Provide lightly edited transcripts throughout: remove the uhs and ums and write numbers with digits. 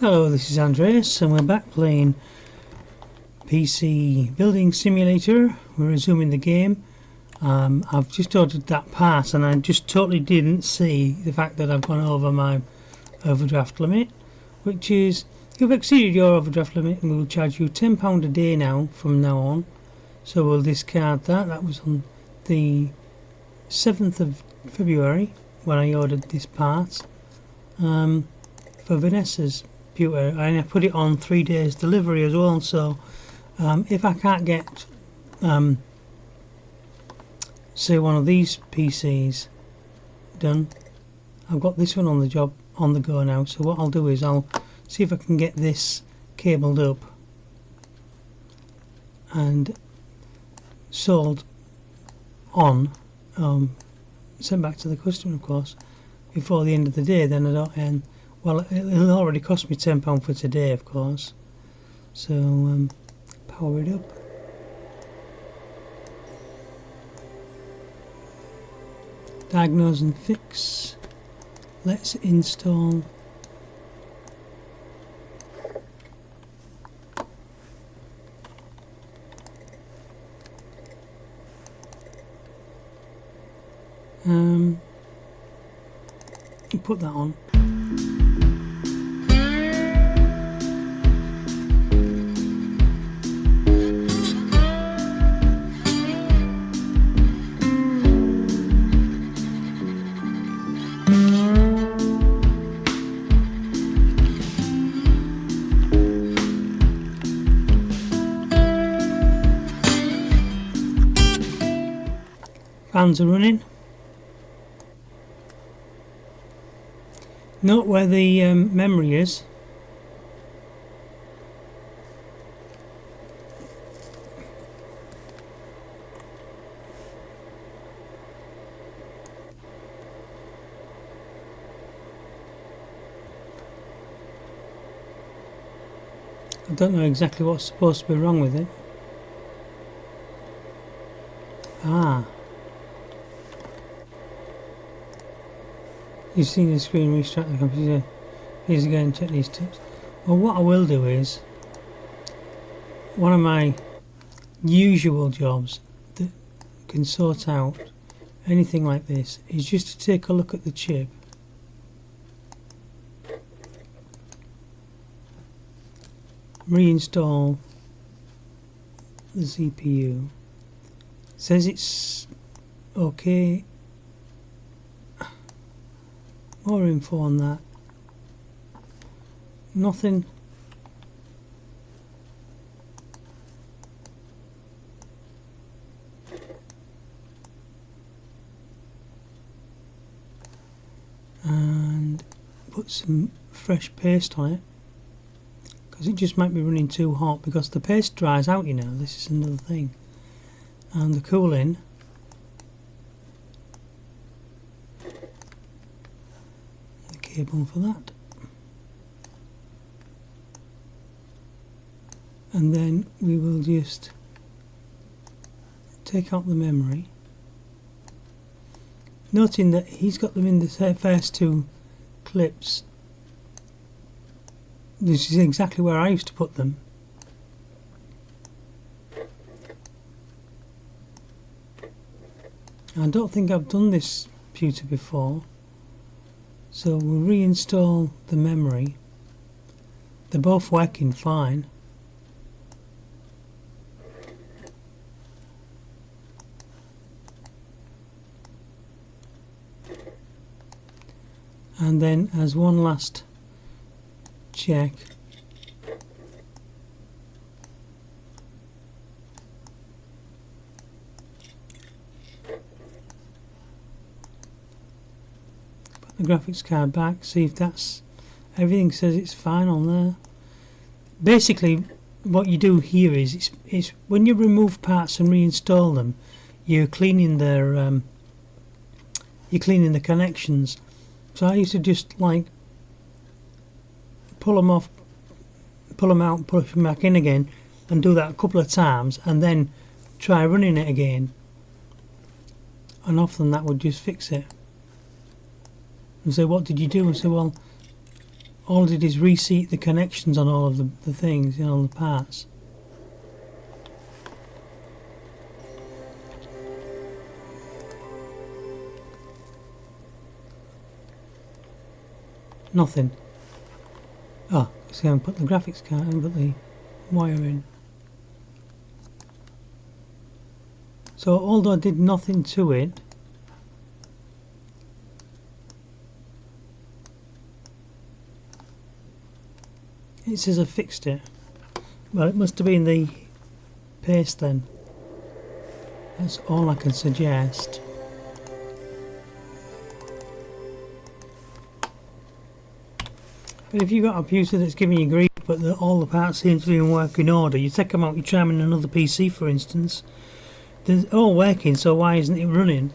Hello, this is Andreas and we're back playing PC Building Simulator. We're resuming the game. I've just ordered that part and I just totally didn't see the fact that I've gone over my overdraft limit, which is, you've exceeded your overdraft limit and we'll charge you £10 a day now from now on. So we'll discard that. That was on the 7th of February when I ordered this part for Vanessa's computer, and I put it on 3 days delivery as well. So if I can't get say one of these PCs done, I've got this one on the job on the go now. So what I'll do is I'll see if I can get this cabled up and sold on, sent back to the customer of course before the end of the day. Then I don't end. Well, it'll already cost me £10 for today, of course. So, power it up. Diagnose and fix. Let's install. Put that on. Fans are running. Note where the memory is. I don't know exactly what's supposed to be wrong with it. You've seen the screen restart the computer. Please again check these tips. Well, what I will do is, one of my usual jobs that can sort out anything like this is just to take a look at the chip, reinstall the CPU. Says it's okay. More info on that. Nothing. And put some fresh paste on it, because it just might be running too hot, because the paste dries out, you know. This is another thing. And the cooling, cable for that, and then we will just take out the memory, noting that he's got them in the first two clips. This is exactly where I used to put them. I don't think I've done this computer before. So we'll reinstall the memory. They're both working fine. And then, as one last check, the graphics card back, see if that's everything. Says it's fine on there. Basically what you do here is it's when you remove parts and reinstall them, you're cleaning their you're cleaning the connections. So I used to just like pull them off, pull them out, push them back in again, and do that a couple of times, and then try running it again, and often that would just fix it. And say, what did you do? And say, well, all I did is reseat the connections on all of the things, you know, the parts. Nothing. Oh, see, I haven't put the graphics card, I haven't put the wire in. So although I did nothing to it, it says I fixed it. Well, it must have been the paste then. That's all I can suggest. But if you've got a computer that's giving you grief, but all the parts seem to be in working order, you take them out, you try them in another PC for instance, they're all working, so why isn't it running?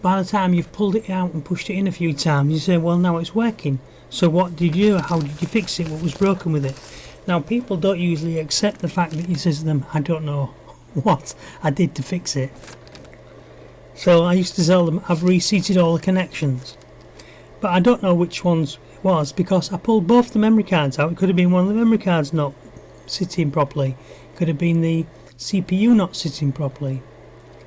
By the time you've pulled it out and pushed it in a few times, you say, well, now it's working. So what did you do? How did you fix it? What was broken with it? Now, people don't usually accept the fact that you say to them, I don't know what I did to fix it. So I used to tell them, I've reseated all the connections. But I don't know which ones it was, because I pulled both the memory cards out. It could have been one of the memory cards not sitting properly. It could have been the CPU not sitting properly.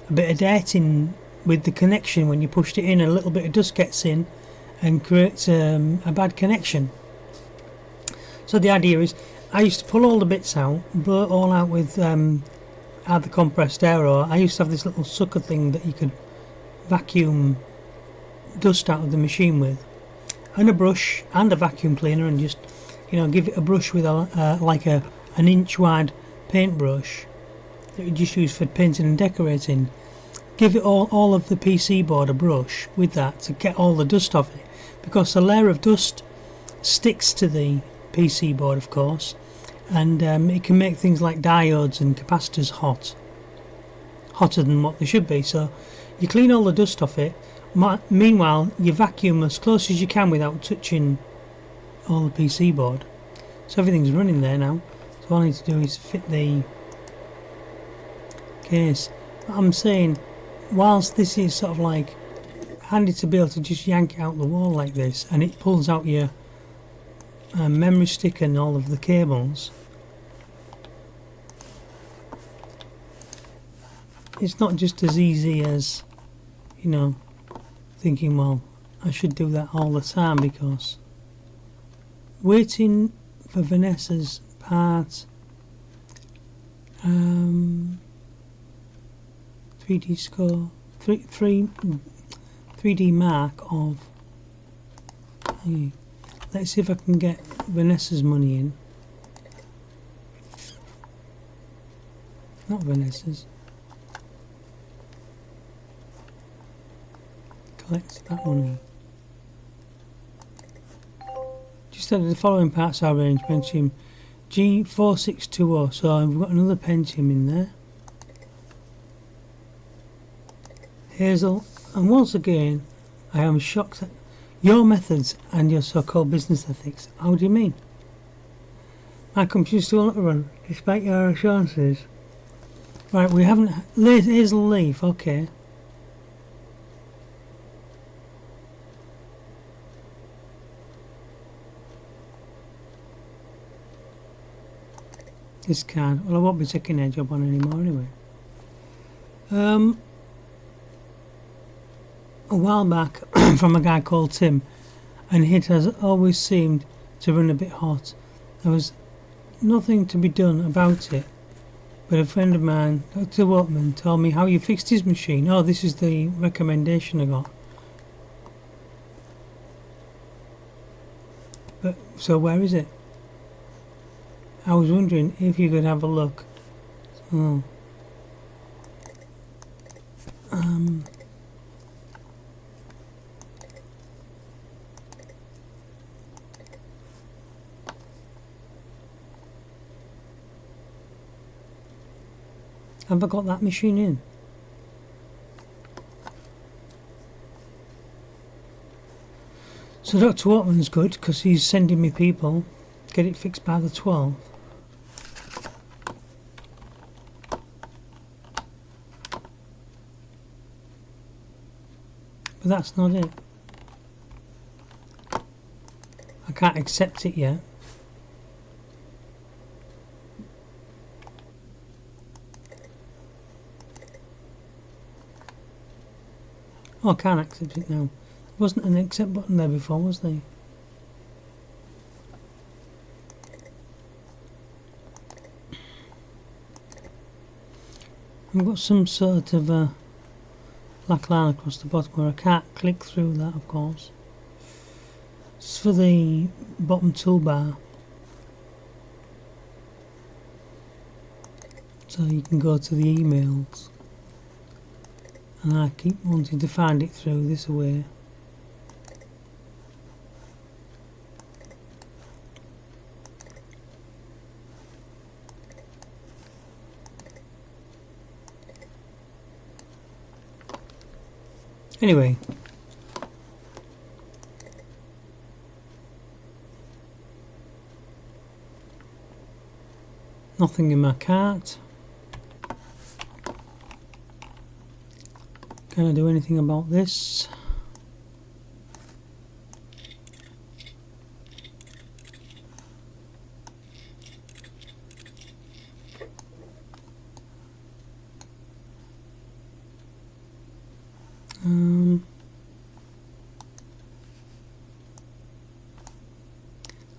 A bit of dirt in with the connection when you pushed it in, and a little bit of dust gets in and creates a bad connection. So the idea is, I used to pull all the bits out, blow it all out with either compressed air, or I used to have this little sucker thing that you could vacuum dust out of the machine with, and a brush and a vacuum cleaner, and just, you know, give it a brush with a like an inch wide paintbrush that you just use for painting and decorating. Give it all of the PC board a brush with that to get all the dust off it, because the layer of dust sticks to the PC board, of course, and it can make things like diodes and capacitors hotter than what they should be. So you clean all the dust off it. Meanwhile, you vacuum as close as you can without touching all the PC board. So everything's running there now. So all I need to do is fit the case. I'm saying, whilst this is sort of like handy to be able to just yank it out the wall like this, and it pulls out your memory stick and all of the cables, it's not just as easy as, you know, thinking, well, I should do that all the time, because waiting for Vanessa's part, 3D score, 3D mark of, let's see if I can get Vanessa's money in. Not Vanessa's. Collect that money. Just added the following parts are range: Pentium G4620, so I've got another Pentium in there. Hazel, and once again, I am shocked at your methods and your so-called business ethics. How do you mean? My computer's still not run, despite your assurances. Right, we haven't... Hazel leave, okay. This card, well, I won't be taking their job on anymore anyway. A while back, from a guy called Tim, and it has always seemed to run a bit hot. There was nothing to be done about it, but a friend of mine, Dr. Wortman, told me how you fixed his machine. Oh, this is the recommendation I got. But so where is it? I was wondering if you could have a look. Oh. Have I got that machine in? So Dr. Watman's good, because he's sending me people. Get it fixed by the 12th. But that's not it. I can't accept it yet. Oh, I can't accept it now. There wasn't an accept button there before, was there? I've got some sort of black line across the bottom where I can't click through that, of course. It's for the bottom toolbar. So you can go to the emails. And I keep wanting to find it through this way. Anyway, nothing in my cart. Can I do anything about this?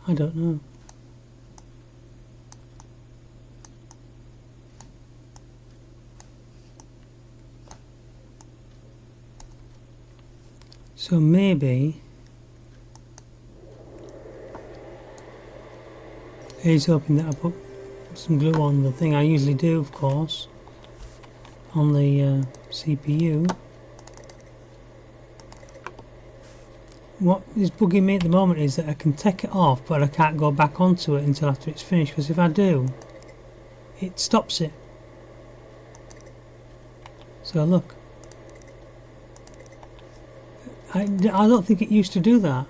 I don't know. So maybe he's hoping that I put some glue on the thing. I usually do, of course, on the CPU. What is bugging me at the moment is that I can take it off, but I can't go back onto it until after it's finished, because if I do, it stops it. So look, I don't think it used to do that.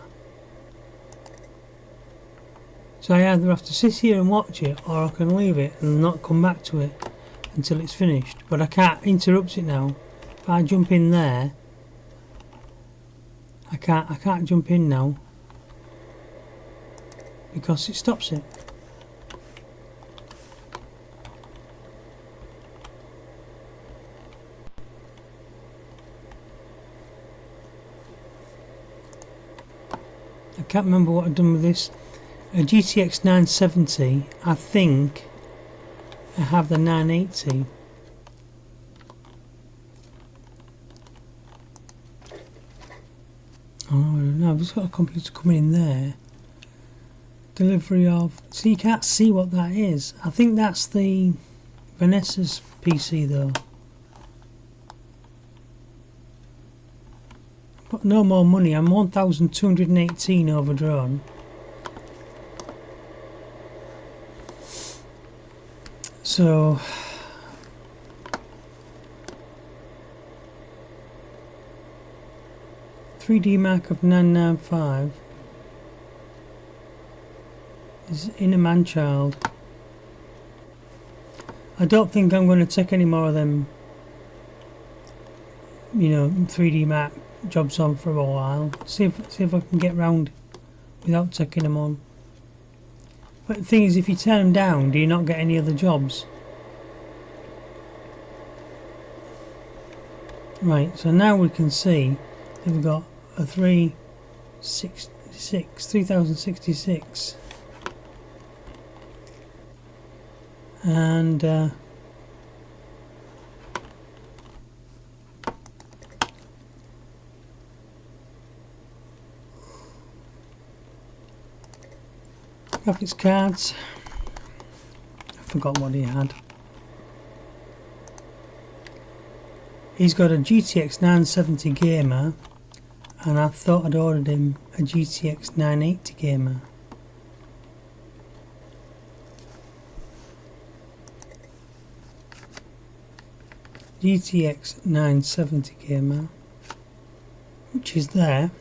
So I either have to sit here and watch it, or I can leave it and not come back to it until it's finished. But I can't interrupt it now. If I jump in there, I can't jump in now because it stops it. I can't remember what I've done with this. A GTX 970, I think I have the 980. Oh, I don't know, I've just got a computer coming in there. Delivery of... So you can't see what that is. I think that's the Vanessa's PC though. But no more money, I'm 1,218 overdrawn. So... ...3D Mark of 995 is in a man-child. I don't think I'm going to take any more of them, you know, 3D Mark jobs on for a while. See if I can get round without taking them on. But the thing is, if you turn them down, do you not get any other jobs? Right, so now we can see that we've got a 3066 and graphics cards. I forgot what he had. He's got a GTX 970 gamer, and I thought I'd ordered him a GTX 980 gamer. GTX 970 gamer, which is there.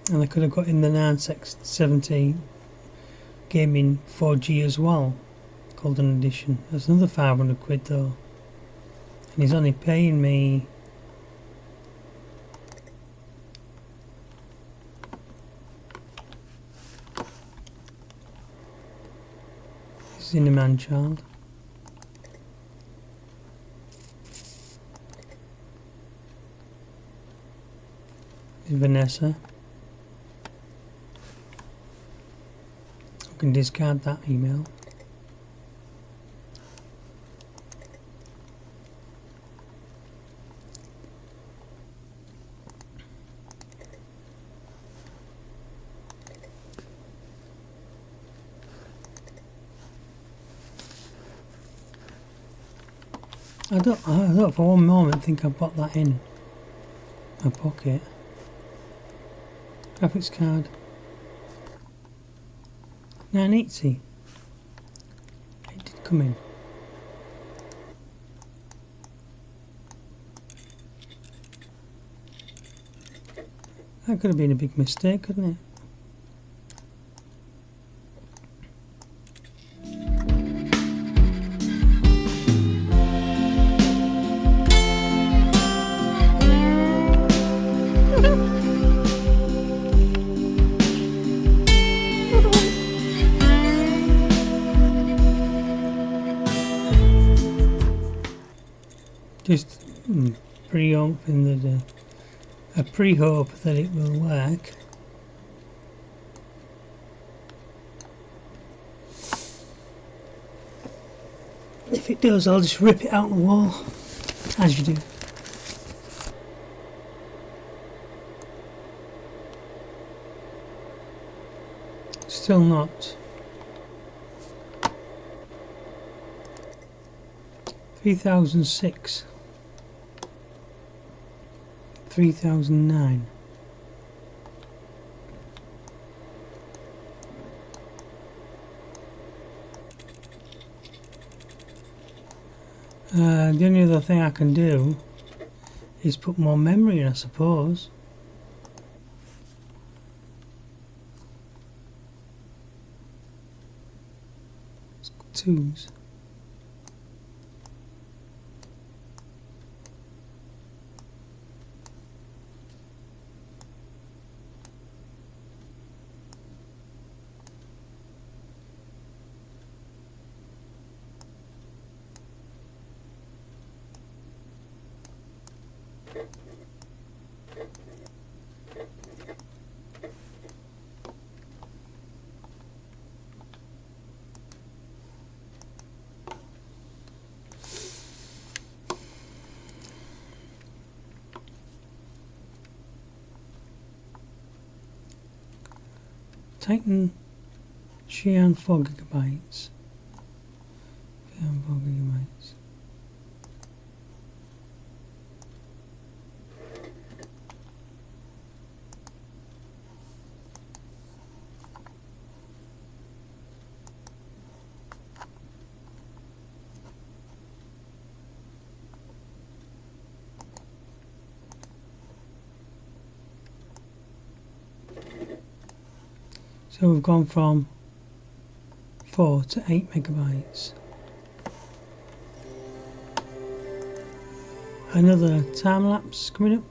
And I could have got in the 970 gaming 4G as well, golden edition. That's another 500 quid though, and he's only paying me in the man-child. Vanessa. I can discard that email. I don't for one moment think I've got that in my pocket. Graphics card. 980. It did come in. That could have been a big mistake, couldn't it? Just pre-hoping that I pre-hope that it will work. If it does, I'll just rip it out the wall, as you do. Still not. 3006. 3009. The only other thing I can do is put more memory in, I suppose. Twos. Titan Xi'an 4 gigabytes. Xi'an 4 gigabytes. So we've gone from 4 to 8 megabytes. Another time lapse coming up.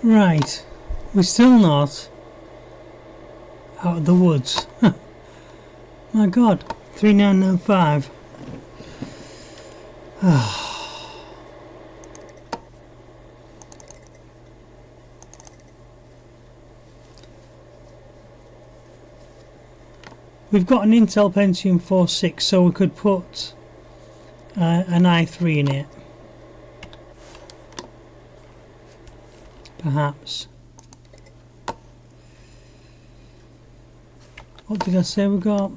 Right, we're still not out of the woods. My God, 3995. We've got an Intel Pentium 4.6, so we could put an i3 in it. Perhaps. What did I say we got?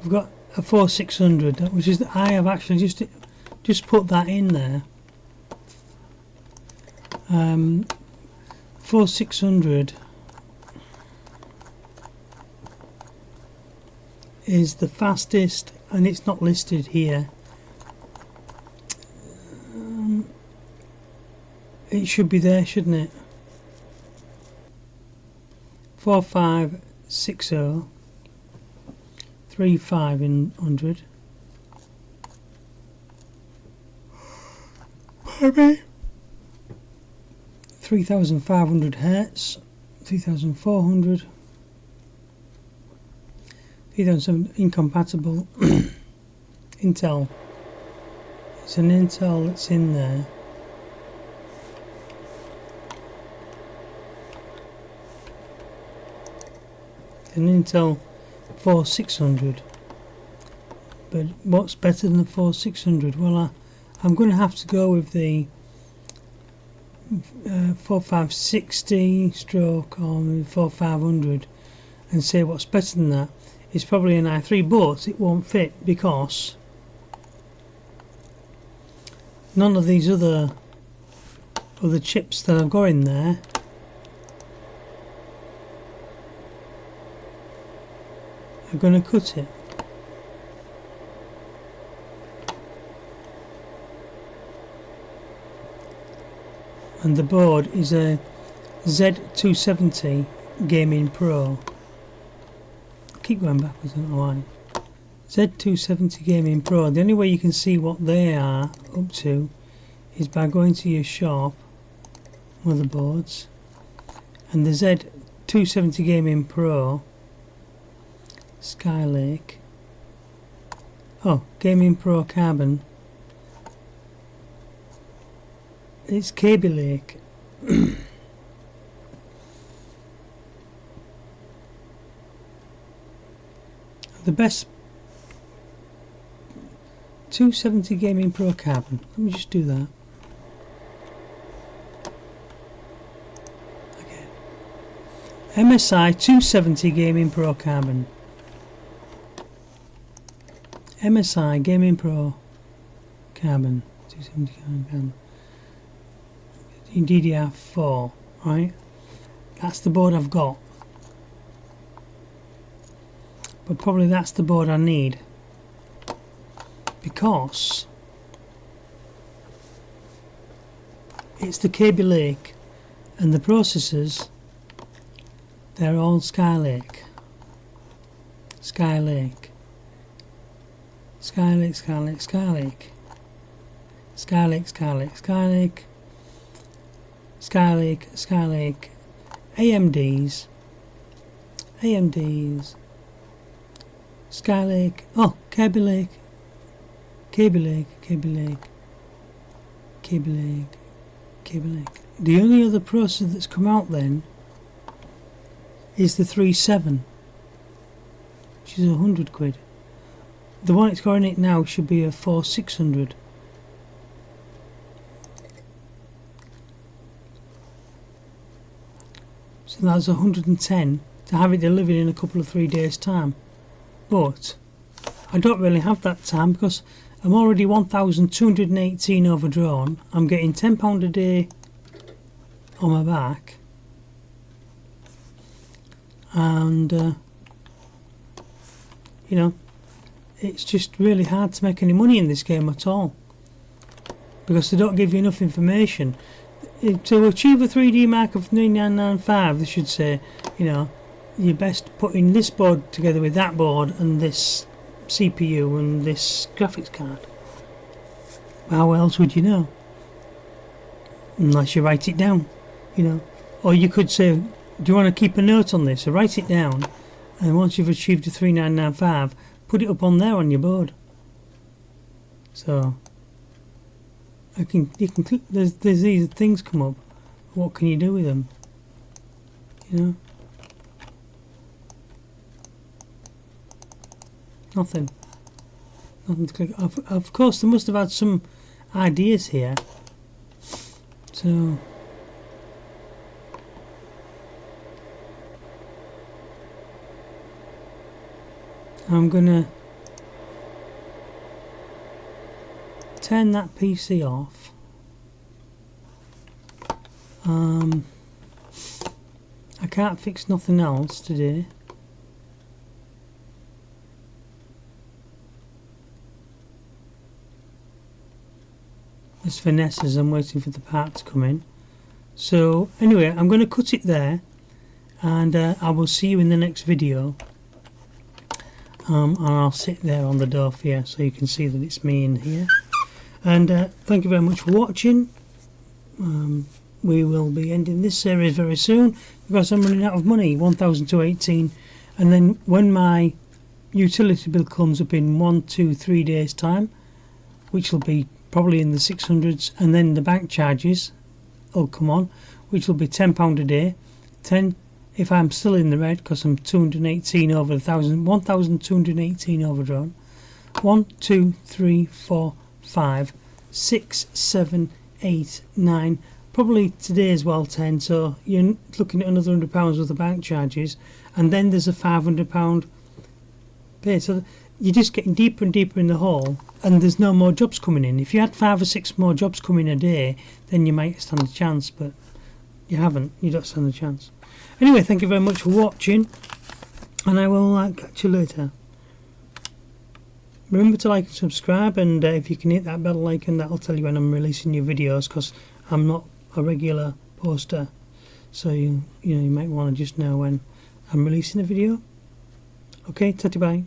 We've got a 4600, which is I have actually just put that in there. 4600 is the fastest, and it's not listed here. It should be there, shouldn't it? 4560 35 in 100. Maybe 3500 hertz, 3400, 3007 incompatible. Intel. It's an Intel that's in there. An Intel 4600. But what's better than the 4600? Well, I'm going to have to go with the 4560 stroke or 4500 and say what's better than that. It's probably an i3, but it won't fit because none of these other chips that I've got in there are going to cut it. And the board is a Z270 Gaming Pro. Keep going backwards, I don't know why. Z270 Gaming Pro. The only way you can see what they are up to is by going to your shop motherboards, and the Z270 Gaming Pro Skylake. Oh, Gaming Pro Carbon. It's Kaby Lake. The best 270 Gaming Pro Carbon. Let me just do that. Okay. MSI 270 Gaming Pro Carbon. MSI Gaming Pro Carbon. 270 Carbon. In DDR4, right? That's the board I've got. But probably that's the board I need, because it's the Kaby Lake and the processors, they're all Skylake. Skylake. Skylake, Skylake, Skylake. Skylake, Skylake, Skylake. Skylake, Skylake. AMDs. AMDs. Skylake, oh, Kaby Lake, Kaby Lake, Kaby Lake, Kaby Lake, Kaby Lake. The only other processor that's come out then is the 3.7, which is £100. The one it's got in it now should be a 4600. So that's 110 to have it delivered in a couple of 3 days' time. But I don't really have that time because I'm already 1,218 overdrawn. I'm getting £10 a day on my back, and you know, it's just really hard to make any money in this game at all because they don't give you enough information. To achieve a 3D mark of 3995, they should say, you know, you're best putting this board together with that board and this CPU and this graphics card. How else would you know? Unless you write it down, you know. Or you could say, do you want to keep a note on this? So write it down, and once you've achieved a 3995, put it up on there on your board. So you can there's these things come up. What can you do with them? You know? Nothing to click. Of course they must have had some ideas here, so I'm gonna turn that PC off. I can't fix nothing else today. There's finesses, I'm waiting for the part to come in. So anyway, I'm going to cut it there, and I will see you in the next video. And I'll sit there on the door here so you can see that it's me in here. And thank you very much for watching. We will be ending this series very soon because I'm running out of money, 1,218, and then when my utility bill comes up in 1, 2, 3 days time, which will be probably in the 600s, and then the bank charges will come on, which will be £10 a day. 10 if I'm still in the red because I'm 218 over 1,000, 1,218 overdrawn. 1, 2, 3, 4, 5, 6, 7, 8, 9. Probably today as well 10, so you're looking at another £100 worth of bank charges, and then there's a £500 pay. So you're just getting deeper and deeper in the hole, and there's no more jobs coming in. If you had 5 or 6 more jobs coming a day, then you might stand a chance, but you haven't. You don't stand a chance. Anyway, thank you very much for watching, and I will catch you later. Remember to like and subscribe, and if you can hit that bell icon, that'll tell you when I'm releasing new videos, because I'm not a regular poster, so you might want to just know when I'm releasing a video. Okay, ta-ta, bye.